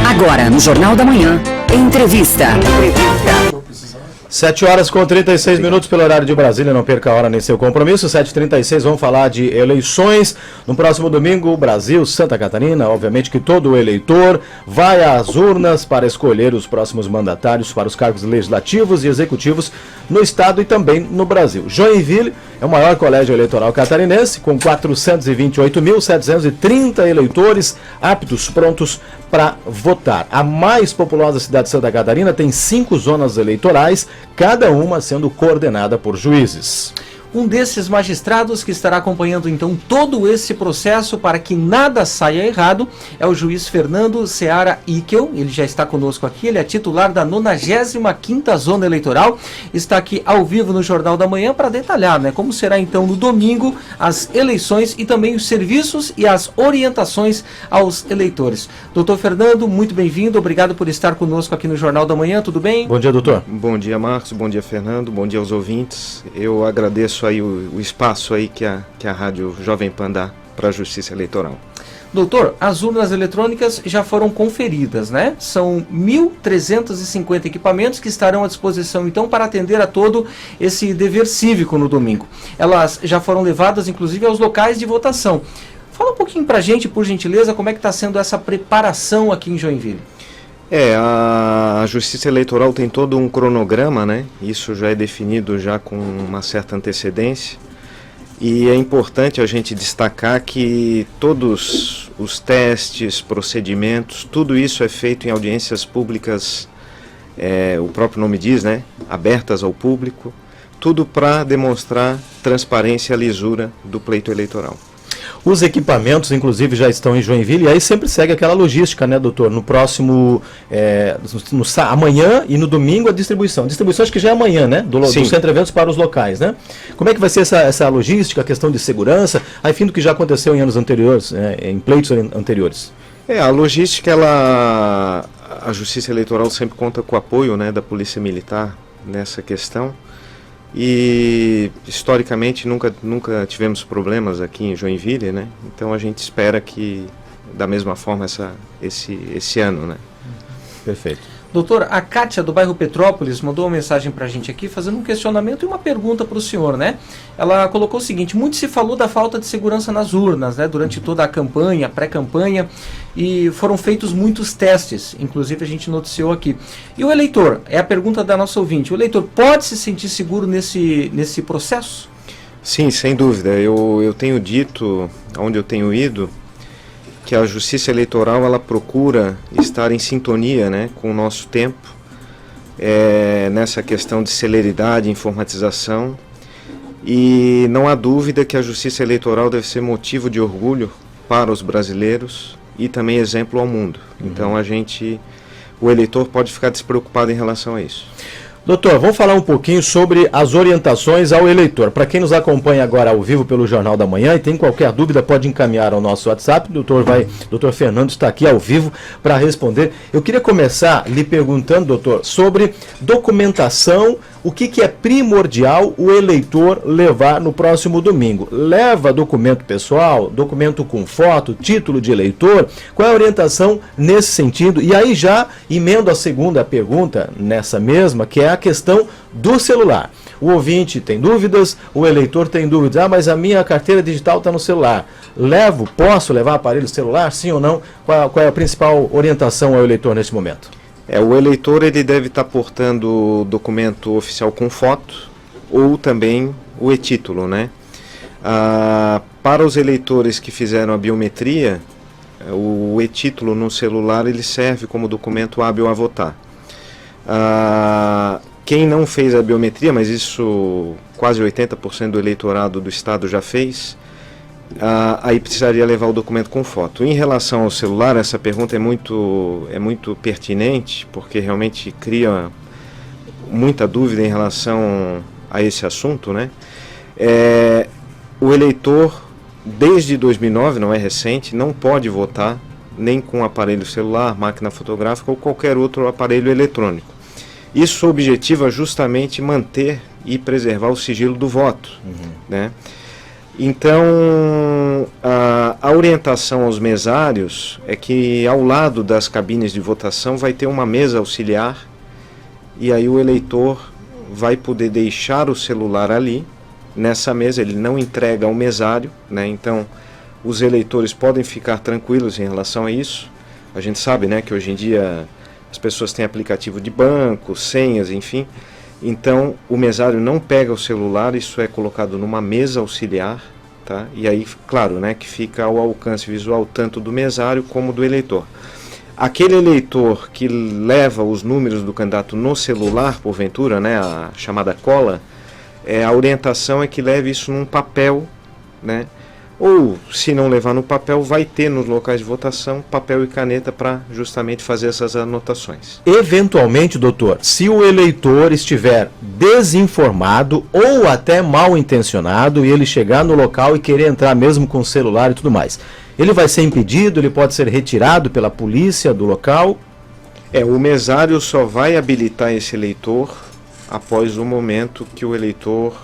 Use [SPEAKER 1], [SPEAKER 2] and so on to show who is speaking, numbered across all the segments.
[SPEAKER 1] Agora, no Jornal da Manhã, entrevista.
[SPEAKER 2] 7h36 pelo horário de Brasília, não perca a hora nem seu compromisso. 7h36, vamos falar de eleições. No próximo domingo, Brasil, Santa Catarina, obviamente que todo eleitor vai às urnas para escolher os próximos mandatários para os cargos legislativos e executivos no estado e também no Brasil. Joinville é o maior colégio eleitoral catarinense, com 428.730 eleitores aptos, prontos para votar. A mais populosa cidade de Santa Catarina tem 5 zonas eleitorais, cada uma sendo coordenada por juízes.
[SPEAKER 3] Um desses magistrados que estará acompanhando então todo esse processo para que nada saia errado é o juiz Fernando Seara Ickel. Ele já está conosco aqui, ele é titular da 95ª Zona Eleitoral, está aqui ao vivo no Jornal da Manhã para detalhar, como será então no domingo as eleições e também os serviços e as orientações aos eleitores. Doutor Fernando, muito bem-vindo, obrigado por estar conosco aqui no Jornal da Manhã, tudo bem?
[SPEAKER 2] Bom dia, doutor.
[SPEAKER 4] Bom dia, Marcos, bom dia, Fernando, bom dia aos ouvintes. Eu agradeço aí o espaço aí que a Rádio Jovem Pan dá para a Justiça Eleitoral.
[SPEAKER 3] Doutor, as urnas eletrônicas já foram conferidas, São 1.350 equipamentos que estarão à disposição, então, para atender a todo esse dever cívico no domingo. Elas já foram levadas, inclusive, aos locais de votação. Fala um pouquinho para a gente, por gentileza, como é que está sendo essa preparação aqui em Joinville.
[SPEAKER 4] A Justiça Eleitoral tem todo um cronograma, Isso já é definido já com uma certa antecedência. E é importante a gente destacar que todos os testes, procedimentos, tudo isso é feito em audiências públicas, o próprio nome diz, abertas ao público, tudo para demonstrar transparência e lisura do pleito eleitoral.
[SPEAKER 2] Os equipamentos, inclusive, já estão em Joinville, e aí sempre segue aquela logística, doutor? No próximo, amanhã e no domingo, a distribuição. Distribuição acho que já é amanhã, do Centro Eventos para os locais, Como é que vai ser essa logística, a questão de segurança, a fim do que já aconteceu em anos anteriores, em pleitos anteriores?
[SPEAKER 4] A logística, a Justiça Eleitoral sempre conta com o apoio, da Polícia Militar nessa questão. E historicamente nunca tivemos problemas aqui em Joinville, Então a gente espera que da mesma forma esse ano,
[SPEAKER 2] Perfeito.
[SPEAKER 3] Doutor, a Kátia do bairro Petrópolis mandou uma mensagem para a gente aqui fazendo um questionamento e uma pergunta para o senhor, Ela colocou o seguinte: muito se falou da falta de segurança nas urnas, durante toda a campanha, pré-campanha, e foram feitos muitos testes, inclusive a gente noticiou aqui. E o eleitor, é a pergunta da nossa ouvinte, o eleitor pode se sentir seguro nesse processo?
[SPEAKER 4] Sim, sem dúvida. Eu tenho dito, onde eu tenho ido, que a Justiça Eleitoral ela procura estar em sintonia com o nosso tempo, nessa questão de celeridade, informatização, e não há dúvida que a Justiça Eleitoral deve ser motivo de orgulho para os brasileiros e também exemplo ao mundo. Então o eleitor pode ficar despreocupado em relação a isso.
[SPEAKER 2] Doutor, vamos falar um pouquinho sobre as orientações ao eleitor. Para quem nos acompanha agora ao vivo pelo Jornal da Manhã e tem qualquer dúvida, pode encaminhar ao nosso WhatsApp. Doutor Fernando está aqui ao vivo para responder. Eu queria começar lhe perguntando, doutor, sobre documentação. O que é primordial o eleitor levar no próximo domingo? Leva documento pessoal, documento com foto, título de eleitor? Qual é a orientação nesse sentido? E aí já emendo a segunda pergunta nessa mesma, que é a questão do celular. O ouvinte tem dúvidas, o eleitor tem dúvidas. Mas a minha carteira digital está no celular. Posso levar aparelho celular, sim ou não? Qual é a principal orientação ao eleitor nesse momento?
[SPEAKER 4] O eleitor ele deve estar portando o documento oficial com foto ou também o e-título, Para os eleitores que fizeram a biometria, o e-título no celular ele serve como documento hábil a votar. Quem não fez a biometria, mas isso quase 80% do eleitorado do estado já fez, aí precisaria levar o documento com foto. Em relação ao celular, essa pergunta é muito pertinente, porque realmente cria muita dúvida em relação a esse assunto, O eleitor, desde 2009, não é recente, não pode votar nem com aparelho celular, máquina fotográfica ou qualquer outro aparelho eletrônico. Isso objetiva justamente manter e preservar o sigilo do voto, Então, A orientação aos mesários é que ao lado das cabines de votação vai ter uma mesa auxiliar e aí o eleitor vai poder deixar o celular ali, nessa mesa, ele não entrega ao mesário, né? Então os eleitores podem ficar tranquilos em relação a isso. A gente sabe, né, que hoje em dia as pessoas têm aplicativo de banco, senhas, enfim. Então o mesário não pega o celular, isso é colocado numa mesa auxiliar, tá? E aí, claro, né, que fica ao alcance visual tanto do mesário como do eleitor. Aquele eleitor que leva os números do candidato no celular, porventura, né, a chamada cola, a orientação é que leve isso num papel, né? Ou, se não levar no papel, vai ter nos locais de votação papel e caneta para justamente fazer essas anotações.
[SPEAKER 2] Eventualmente, doutor, se o eleitor estiver desinformado ou até mal intencionado e ele chegar no local e querer entrar mesmo com o celular e tudo mais, ele vai ser impedido, ele pode ser retirado pela polícia do local?
[SPEAKER 4] O mesário só vai habilitar esse eleitor após o momento que o eleitor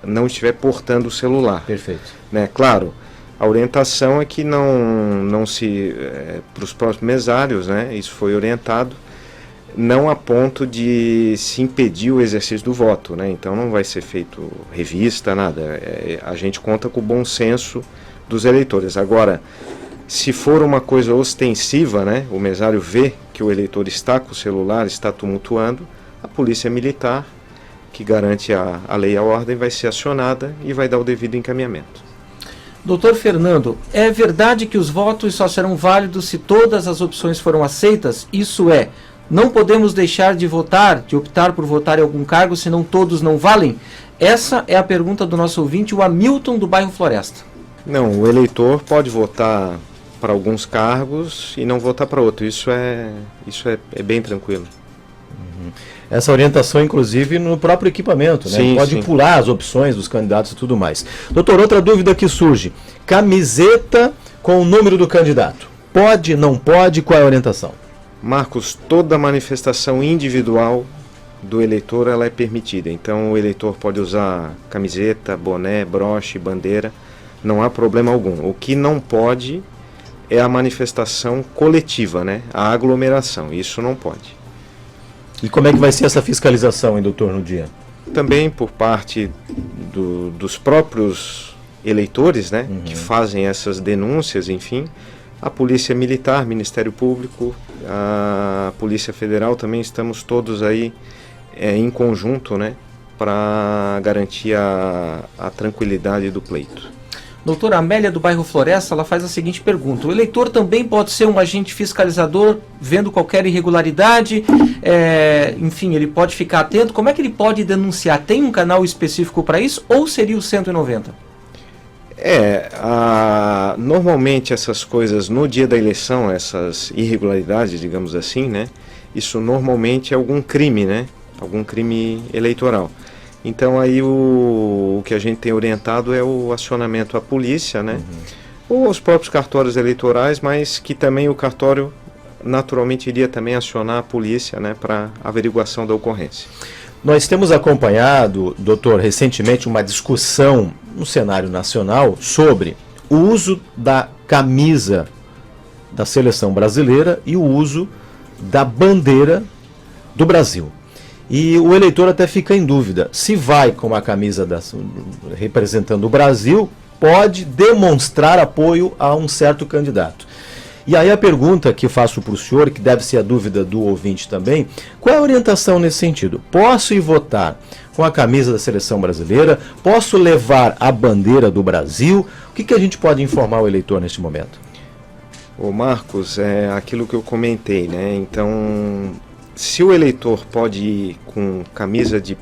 [SPEAKER 4] não estiver portando o celular.
[SPEAKER 2] Perfeito.
[SPEAKER 4] Né? Claro, a orientação é que não se, para os próprios mesários, né, isso foi orientado, não a ponto de se impedir o exercício do voto, né? Então não vai ser feito revista, nada. A gente conta com o bom senso dos eleitores. Agora, se for uma coisa ostensiva, né, o mesário vê que o eleitor está com o celular, está tumultuando, a polícia militar, que garante a lei e a ordem, vai ser acionada e vai dar o devido encaminhamento.
[SPEAKER 3] Doutor Fernando, é verdade que os votos só serão válidos se todas as opções foram aceitas? Isso é, não podemos deixar de votar, de optar por votar em algum cargo, senão todos não valem? Essa é a pergunta do nosso ouvinte, o Hamilton, do bairro Floresta.
[SPEAKER 4] Não, o eleitor pode votar para alguns cargos e não votar para outro. Isso é bem tranquilo.
[SPEAKER 2] Essa orientação, inclusive, no próprio equipamento, né?
[SPEAKER 4] Sim,
[SPEAKER 2] pode
[SPEAKER 4] sim.
[SPEAKER 2] pular as opções dos candidatos e tudo mais. Doutor, outra dúvida que surge. Camiseta com o número do candidato. Pode, não pode? Qual é a orientação?
[SPEAKER 4] Marcos, toda manifestação individual do eleitor ela é permitida. Então o eleitor pode usar camiseta, boné, broche, bandeira. Não há problema algum. O que não pode é a manifestação coletiva, né? A aglomeração. Isso não pode.
[SPEAKER 2] E como é que vai ser essa fiscalização, hein, doutor, no dia?
[SPEAKER 4] Também por parte dos próprios eleitores, né, que fazem essas denúncias, enfim, a Polícia Militar, Ministério Público, a Polícia Federal, também estamos todos aí em conjunto, né, para garantir a tranquilidade do pleito.
[SPEAKER 3] Doutora Amélia, do bairro Floresta, ela faz a seguinte pergunta. O eleitor também pode ser um agente fiscalizador, vendo qualquer irregularidade, enfim, ele pode ficar atento. Como é que ele pode denunciar? Tem um canal específico para isso ou seria o 190?
[SPEAKER 4] Normalmente essas coisas no dia da eleição, essas irregularidades, digamos assim, né, isso normalmente é algum crime, né, algum crime eleitoral. Então aí o que a gente tem orientado é o acionamento à polícia, né? Ou aos próprios cartórios eleitorais, mas que também o cartório naturalmente iria também acionar a polícia, né, para averiguação da ocorrência.
[SPEAKER 2] Nós temos acompanhado, doutor, recentemente uma discussão no cenário nacional sobre o uso da camisa da seleção brasileira e o uso da bandeira do Brasil. E o eleitor até fica em dúvida, se vai com a camisa representando o Brasil, pode demonstrar apoio a um certo candidato. E aí a pergunta que faço para o senhor, que deve ser a dúvida do ouvinte também, qual é a orientação nesse sentido? Posso ir votar com a camisa da seleção brasileira? Posso levar a bandeira do Brasil? O que a gente pode informar o eleitor neste momento?
[SPEAKER 4] Ô Marcos, é aquilo que eu comentei, né? Então, se o eleitor pode ir com camisa de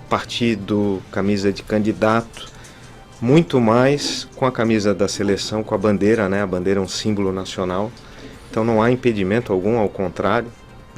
[SPEAKER 4] partido, camisa de candidato, muito mais com a camisa da seleção, com a bandeira, né? A bandeira é um símbolo nacional, então não há impedimento algum, ao contrário,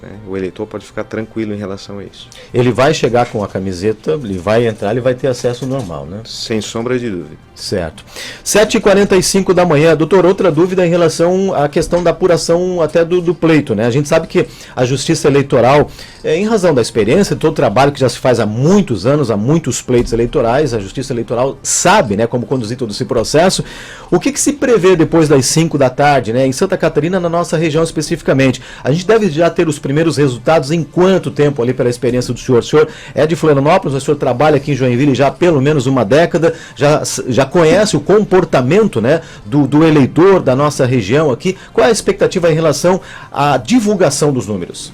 [SPEAKER 4] né? O eleitor pode ficar tranquilo em relação a isso.
[SPEAKER 2] Ele vai chegar com a camiseta, ele vai entrar, ele vai ter acesso normal, né?
[SPEAKER 4] Sem sombra de dúvida.
[SPEAKER 2] Certo. 7h45 da manhã. Doutor, outra dúvida em relação à questão da apuração até do pleito, né? A gente sabe que a Justiça Eleitoral, em razão da experiência, de todo o trabalho que já se faz há muitos anos, há muitos pleitos eleitorais, a Justiça Eleitoral sabe, né, como conduzir todo esse processo. O que se prevê depois das 5 da tarde, né, em Santa Catarina, na nossa região especificamente? A gente deve já ter os primeiros resultados em quanto tempo ali pela experiência do senhor? O senhor é de Florianópolis, o senhor trabalha aqui em Joinville já há pelo menos uma década, já conhece o comportamento, né, do eleitor da nossa região aqui. Qual é a expectativa em relação à divulgação dos números?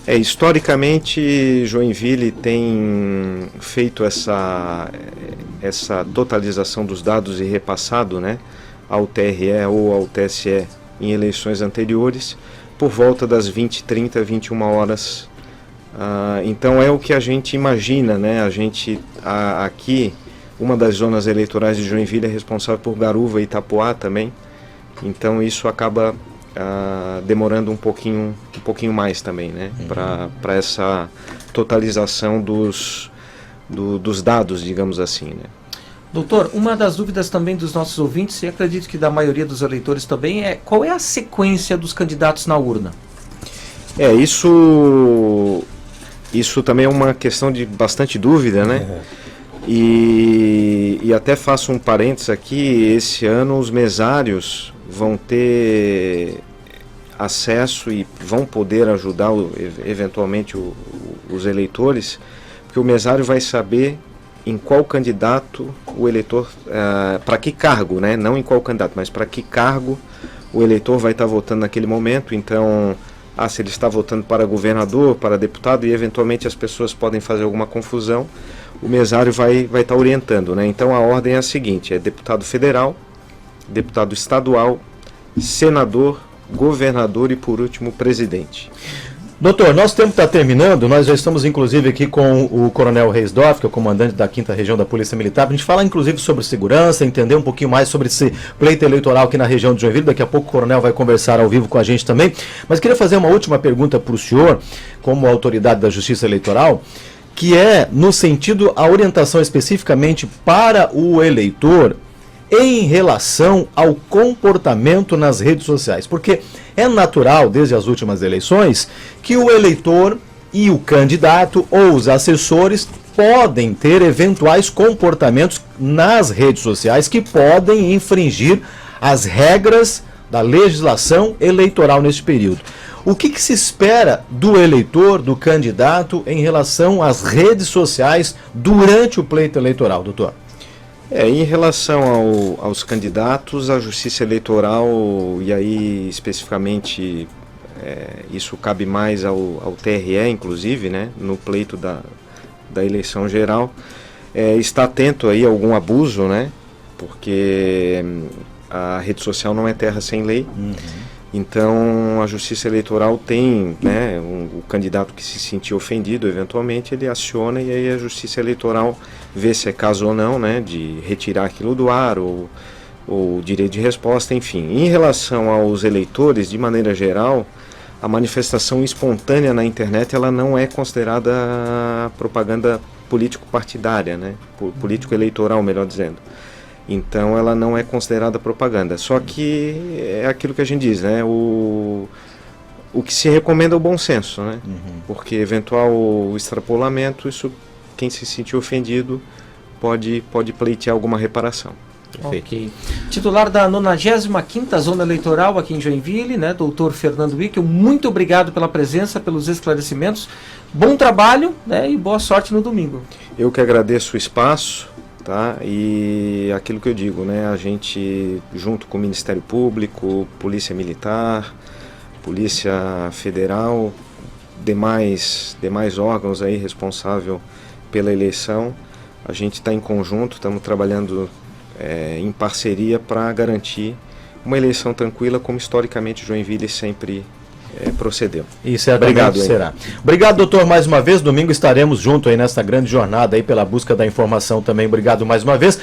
[SPEAKER 4] Historicamente, Joinville tem feito essa totalização dos dados e repassado, né, ao TRE ou ao TSE em eleições anteriores, por volta das 20h30, 21 horas. Então é o que a gente imagina, né? Aqui, uma das zonas eleitorais de Joinville é responsável por Garuva e Itapoá também, então isso acaba demorando um pouquinho mais também, né? Para essa totalização dos dados, digamos assim, né?
[SPEAKER 3] Doutor, uma das dúvidas também dos nossos ouvintes, e acredito que da maioria dos eleitores também, é qual é a sequência dos candidatos na urna?
[SPEAKER 4] Isso também é uma questão de bastante dúvida, né? E até faço um parênteses aqui, esse ano os mesários vão ter acesso e vão poder ajudar eventualmente os eleitores, porque o mesário vai saber em qual candidato o eleitor, para que cargo, né? Não em qual candidato, mas para que cargo o eleitor vai estar votando naquele momento. Então, se ele está votando para governador, para deputado, e eventualmente as pessoas podem fazer alguma confusão, o mesário vai estar orientando, né? Então a ordem é a seguinte: é deputado federal, deputado estadual, senador, governador e, por último, presidente.
[SPEAKER 2] Doutor, nosso tempo está terminando, nós já estamos inclusive aqui com o Coronel Reisdorf, que é o comandante da 5ª Região da Polícia Militar, para a gente falar inclusive sobre segurança, entender um pouquinho mais sobre esse pleito eleitoral aqui na região de Joinville. Daqui a pouco o Coronel vai conversar ao vivo com a gente também, mas queria fazer uma última pergunta para o senhor, como autoridade da Justiça Eleitoral, que é no sentido, a orientação especificamente para o eleitor em relação ao comportamento nas redes sociais, porque é natural, desde as últimas eleições, que o eleitor e o candidato ou os assessores podem ter eventuais comportamentos nas redes sociais que podem infringir as regras da legislação eleitoral neste período. O que se espera do eleitor, do candidato, em relação às redes sociais durante o pleito eleitoral, doutor?
[SPEAKER 4] Em relação aos candidatos, a Justiça Eleitoral, e aí especificamente isso cabe mais ao TRE, inclusive, né, no pleito da eleição geral, está atento aí a algum abuso, né, porque a rede social não é terra sem lei. Então a Justiça Eleitoral tem, né, o candidato que se sentir ofendido, eventualmente ele aciona, e aí a Justiça Eleitoral vê se é caso ou não, né, de retirar aquilo do ar ou direito de resposta, enfim. Em relação aos eleitores, de maneira geral, a manifestação espontânea na internet ela não é considerada propaganda político-partidária, né, político-eleitoral, melhor dizendo. Então ela não é considerada propaganda. Só que é aquilo que a gente diz, né? O que se recomenda é o bom senso, né? Porque eventual extrapolamento, isso, quem se sentir ofendido pode pleitear alguma reparação.
[SPEAKER 3] Ok. Titular da 95ª Zona Eleitoral aqui em Joinville, né, doutor Fernando Ickel, muito obrigado pela presença, pelos esclarecimentos. Bom trabalho, né, e boa sorte no domingo.
[SPEAKER 4] Eu que agradeço o espaço. Tá? E aquilo que eu digo, né? A gente, junto com o Ministério Público, Polícia Militar, Polícia Federal, demais órgãos aí responsáveis pela eleição, a gente está em conjunto, estamos trabalhando em parceria para garantir uma eleição tranquila, como historicamente Joinville sempre procedeu.
[SPEAKER 2] E certamente
[SPEAKER 4] obrigado,
[SPEAKER 2] será. Obrigado, doutor, mais uma vez. Domingo estaremos juntos aí nessa grande jornada aí pela busca da informação também. Obrigado mais uma vez.